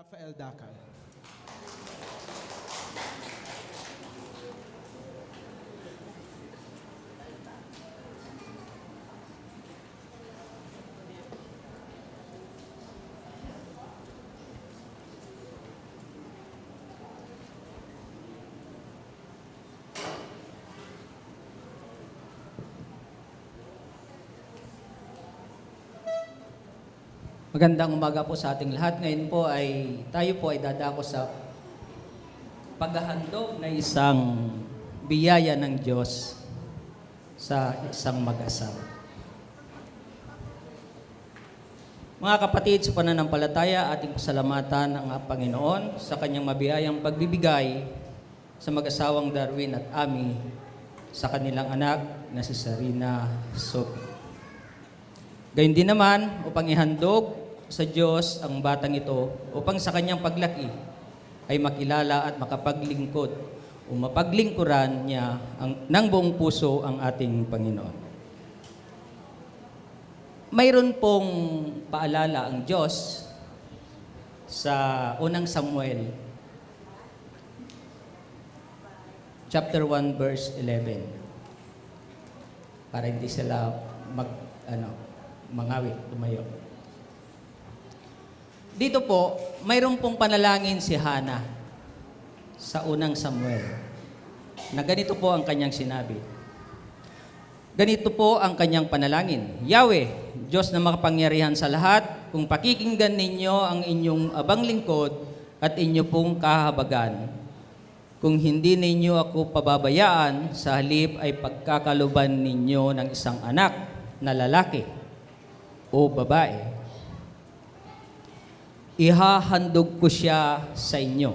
Rafael Dacal. Magandang umaga po sa ating lahat. Ngayon po ay tayo po ay dadako sa paghahandog na isang biyaya ng Diyos sa isang mag-asawa. Mga kapatid, sa pananampalataya, ating pasalamatan ang Panginoon sa kanyang mabiyayang pagbibigay sa mag-asawang Darwin at Amy sa kanilang anak na si Sarina Sophie. Gayun din naman, upang ihandog sa Diyos ang batang ito, upang sa kanyang paglaki ay makilala at makapaglingkod o mapaglingkuran niya ng buong puso ang ating Panginoon. Mayroon pong paalala ang Diyos sa unang Samuel, chapter 1, verse 11. Para hindi sila mangawit, tumayo. Dito po, mayroon pong panalangin si Hana sa unang Samuel na ganito po ang kanyang sinabi. Ganito po ang kanyang panalangin. Yahweh, Diyos na makapangyarihan sa lahat, kung pakikinggan ninyo ang inyong abang lingkod at inyo pong kahabagan, kung hindi ninyo ako pababayaan, sa halip ay pagkakaluban ninyo ng isang anak na lalaki o babae, ihahandog ko siya sa inyo,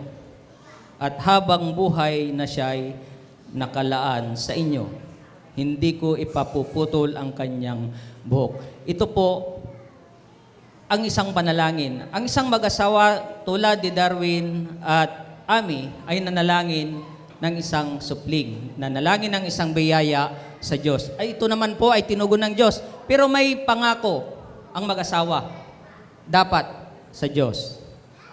at habang buhay na siya'y nakalaan sa inyo, hindi ko ipapuputol ang kanyang buhok. Ito po ang isang panalangin. Ang isang mag-asawa tulad ni Darwin at Amy ay nanalangin ng isang supling, nanalangin ng isang biyaya sa Diyos. Ay ito naman po ay tinugon ng Diyos. Pero may pangako ang mag-asawa dapat sa Diyos.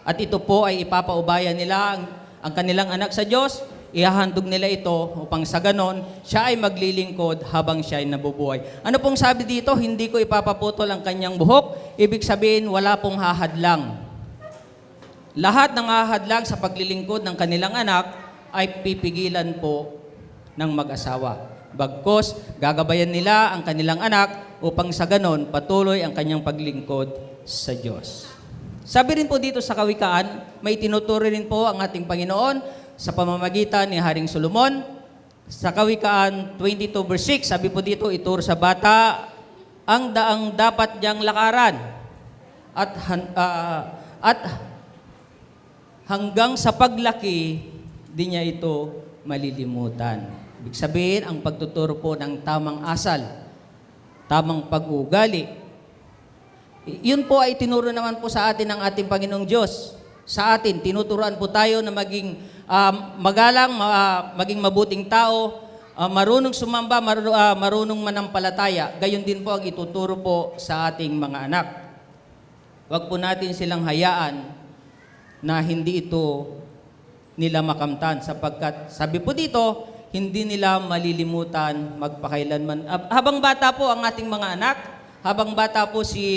At ito po ay ipapaubaya nila ang kanilang anak sa Diyos, ihahandog nila ito upang sa ganon, siya ay maglilingkod habang siya ay nabubuhay. Ano pong sabi dito? Hindi ko ipapaputol ang kanyang buhok. Ibig sabihin, wala pong hahadlang. Lahat ng hahadlang sa paglilingkod ng kanilang anak ay pipigilan po ng mag-asawa. Bagkos, gagabayan nila ang kanilang anak upang sa ganon, patuloy ang kanyang paglingkod sa Diyos. Sabi rin po dito sa Kawikaan, may tinuturo rin po ang ating Panginoon sa pamamagitan ni Haring Solomon. Sa Kawikaan 22 verse 6, sabi po dito, ituro sa bata ang daang dapat niyang lakaran at hanggang sa paglaki, di niya ito malilimutan. Ibig sabihin, ang pagtuturo po ng tamang asal, tamang pag-uugali, yun po ay tinuro naman po sa atin ng ating Panginoong Diyos. Sa atin, tinuturuan po tayo na maging magalang, maging mabuting tao, marunong sumamba, marunong manampalataya. Gayon din po ang ituturo po sa ating mga anak. Huwag po natin silang hayaan na hindi ito nila makamtan, sapagkat sabi po dito, hindi nila malilimutan magpakailanman. Habang bata po ang ating mga anak, habang bata po si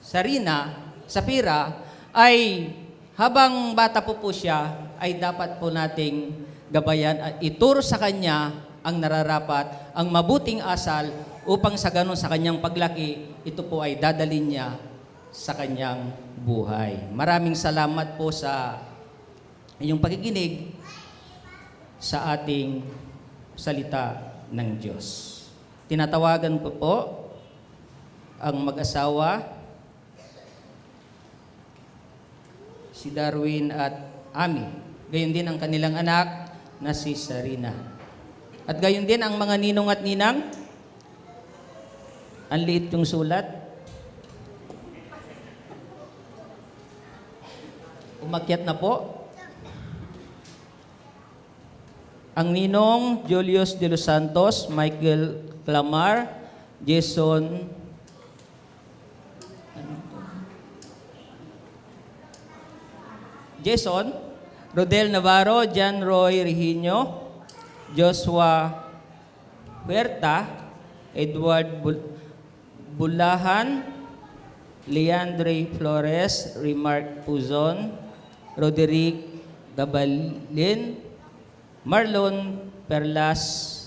Sapira, ay habang bata po siya, ay dapat po nating gabayan at ituro sa kanya ang nararapat, ang mabuting asal, upang sa ganon sa kanyang paglaki, ito po ay dadalhin niya sa kanyang buhay. Maraming salamat po sa inyong pakikinig sa ating salita ng Diyos. Tinatawagan ko po ang mag-asawa, si Darwin at Amy. Gayon din ang kanilang anak na si Sarina. At gayon din ang mga ninong at ninang. Ang liit yung sulat. Umakyat na po. Ang ninong, Julius de los Santos, Michael Clamar, Jason, ano to? Jason, Rodel Navarro, John Roy Regino, Joshua Huerta, Edward Bulahan, Leandre Flores, Remark Puzon, Roderick Gabalin, Marlon Perlas,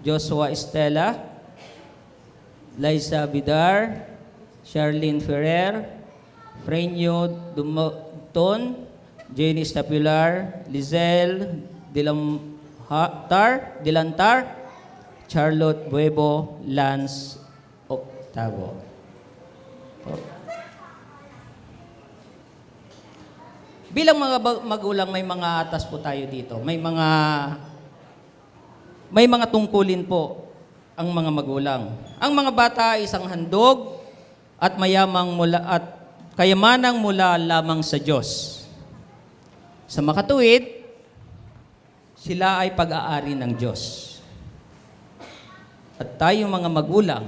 Joshua Estela, Liza Bidar, Charlene Ferrer, Frenyo Dumoton, Jenny Stapular, Lizelle Dilantar, Charlotte Buebo, Lance Octavo. Bilang mga magulang, may mga atas po tayo dito. May mga tungkulin po ang mga magulang. Ang mga bata ay isang handog at kayamanang mula lamang sa Diyos. Sa makatuwid, sila ay pag-aari ng Diyos. At tayong mga magulang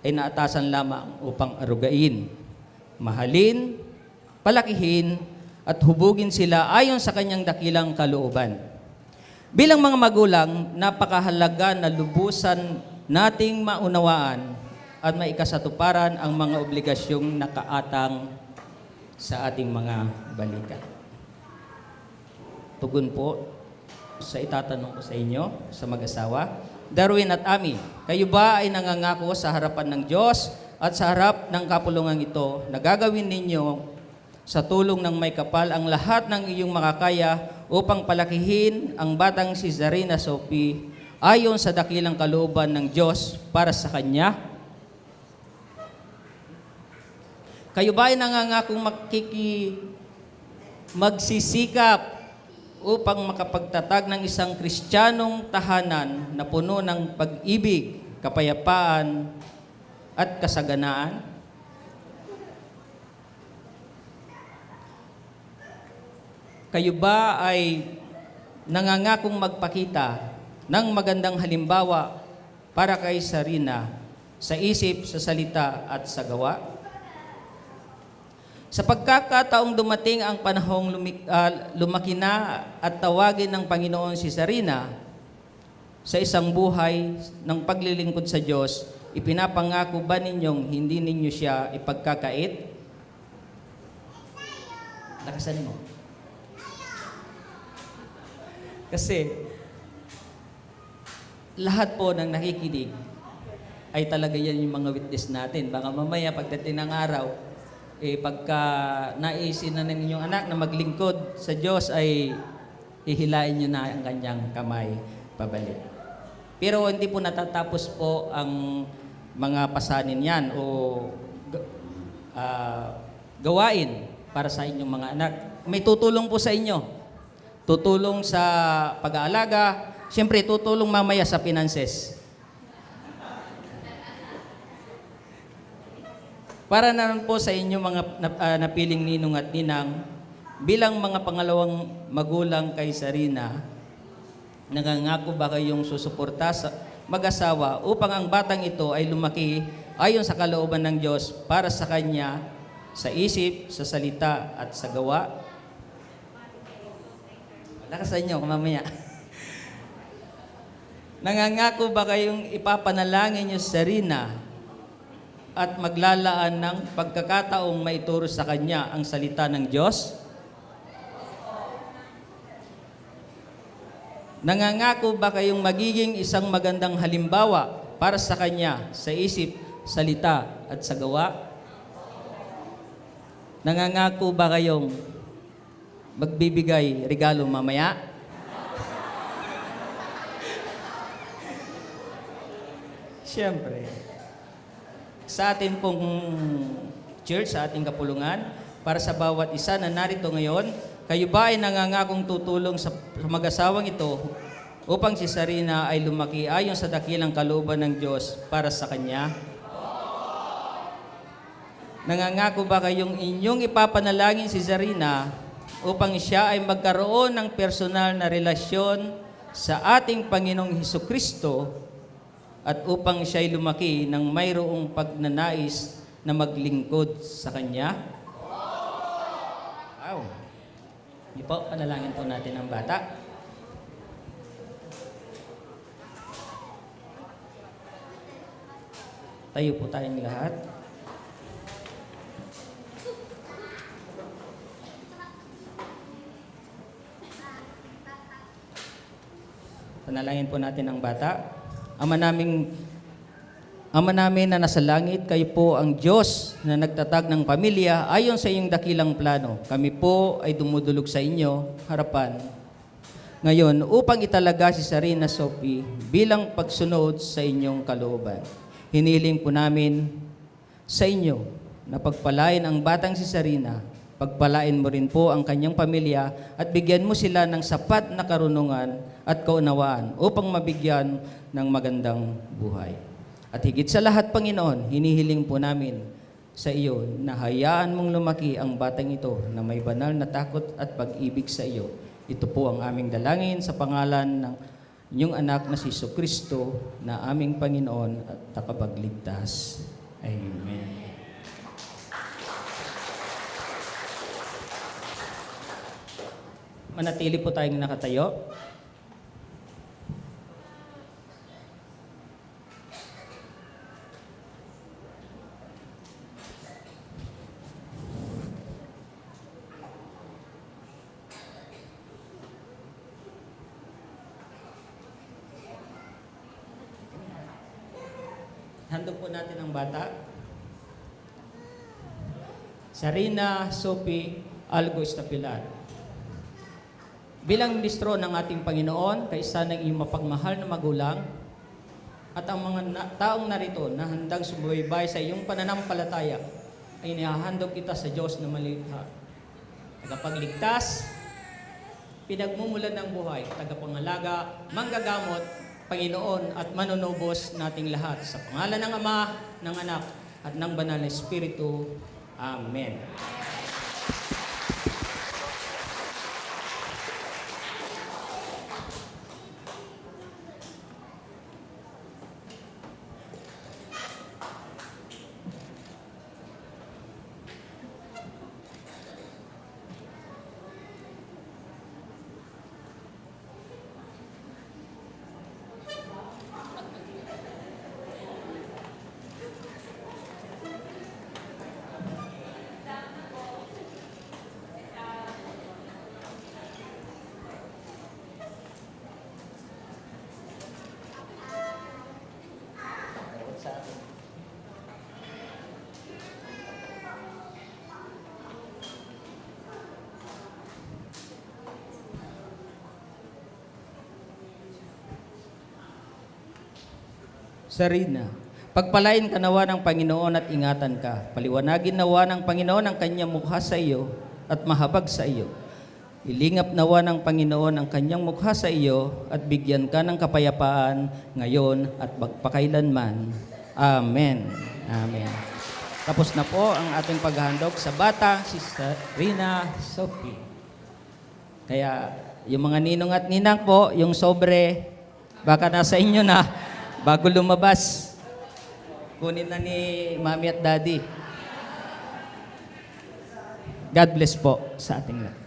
ay naatasan lamang upang arugain, mahalin, palakihin, at hubugin sila ayon sa kanyang dakilang kalooban. Bilang mga magulang, napakahalaga na lubusan nating maunawaan at maikasatuparan ang mga obligasyong nakaatang sa ating mga balikat. Tugon po sa itatanong ko sa inyo, sa mag-asawa, Darwin at Ami, kayo ba ay nangangako sa harapan ng Diyos at sa harap ng kapulungan ito na gagawin ninyo sa tulong ng may kapal ang lahat ng iyong makakaya upang palakihin ang batang si Zarina Sophie ayon sa dakilang kalooban ng Diyos para sa kanya? Kayo ba ay nangangakong magsisikap upang makapagtatag ng isang Kristiyanong tahanan na puno ng pag-ibig, kapayapaan, at kasaganaan? Kayo ba ay nangangakong magpakita ng magandang halimbawa para kay Zarina sa isip, sa salita, at sa gawa? Sa pagkakataong dumating ang panahong lumaki na at tawagin ng Panginoon si Zarina sa isang buhay ng paglilingkod sa Diyos, ipinapangako ba ninyong hindi ninyo siya ipagkakait? Lakasan mo. Kasi lahat po ng nakikinig ay talaga yan yung mga witness natin. Baka mamaya pagdating ng araw, pagka naisin na ng inyong anak na maglingkod sa Diyos, ay hihilain nyo na ang kanyang kamay pabalik. Pero hindi po natatapos po ang mga pasanin yan o gawain para sa inyong mga anak. May tutulong po sa inyo. Tutulong sa pag-aalaga. Siyempre, tutulong mamaya sa finances. Para naman po sa inyo mga napiling ninong at ninang, bilang mga pangalawang magulang kay Zarina, nangangako ba kayong susuporta sa mag-asawa upang ang batang ito ay lumaki ayon sa kalooban ng Diyos para sa kanya, sa isip, sa salita, at sa gawa? Lakasan nyo, mamaya. Nangangako ba kayong ipapanalangin nyo sa Zarina at maglalaan ng pagkakataong maituro sa kanya ang salita ng Diyos? Nangangako ba kayong magiging isang magandang halimbawa para sa kanya sa isip, salita, at sa gawa? Nangangako ba kayong magbibigay regalo mamaya? Siyempre, sa atin pong church, sa ating kapulungan, para sa bawat isa na narito ngayon, kayo ba ay nangangakong tutulong sa mag-asawang ito upang si Zarina ay lumaki ayon sa dakilang kalooban ng Diyos para sa kanya? Nangangako ba kayong inyong ipapanalangin si Zarina upang siya ay magkaroon ng personal na relasyon sa ating Panginoong Hesukristo at upang siya ay lumaki ng mayroong pagnanais na maglingkod sa Kanya? Wow! Hindi po, panalangin po natin ang bata. Tayo po tayong lahat. Panalangin po natin ang bata. Ama namin na nasa langit, kayo po ang Diyos na nagtatag ng pamilya ayon sa iyong dakilang plano. Kami po ay dumudulog sa inyo, harapan. Ngayon, upang italaga si Sarina Sophie bilang pagsunod sa inyong kalooban. Hiniling po namin sa inyo na pagpalain ang batang si Sarina, pagpalain mo rin po ang kanyang pamilya at bigyan mo sila ng sapat na karunungan at kaunawaan upang mabigyan ng magandang buhay. At higit sa lahat, Panginoon, hinihiling po namin sa iyo na hayaan mong lumaki ang batang ito na may banal na takot at pag-ibig sa iyo. Ito po ang aming dalangin sa pangalan ng inyong anak na si Jesucristo na aming Panginoon at takapagligtas. Amen. Manatili po tayong nakatayo. Handog po natin ang bata. Sarina Sophie Algo Estapilar. Bilang ministro ng ating Panginoon, kaisa ng iyong mapagmahal na magulang, at ang mga taong narito na handang sumubaybay sa iyong pananampalataya, ay inihahandog kita sa Diyos na malikha. Tagapagligtas, pinagmumulan ng buhay, tagapangalaga, manggagamot, Panginoon at manunubos nating lahat. Sa pangalan ng Ama, ng Anak, at ng Banal na Espiritu. Amen. Sarina, pagpalain ka nawa ng Panginoon at ingatan ka. Paliwanagin nawa ng Panginoon ang kanyang mukha sa iyo at mahabag sa iyo. Ilingap nawa ng Panginoon ang kanyang mukha sa iyo at bigyan ka ng kapayapaan ngayon at magpakailanman. Amen. Amen. Tapos na po ang ating paghahandog sa bata, si Sarina Sophie. Kaya yung mga ninong at ninang po, yung sobre, baka nasa inyo na. Bago lumabas, kunin na ni Mami at Daddy. God bless po sa ating lahat.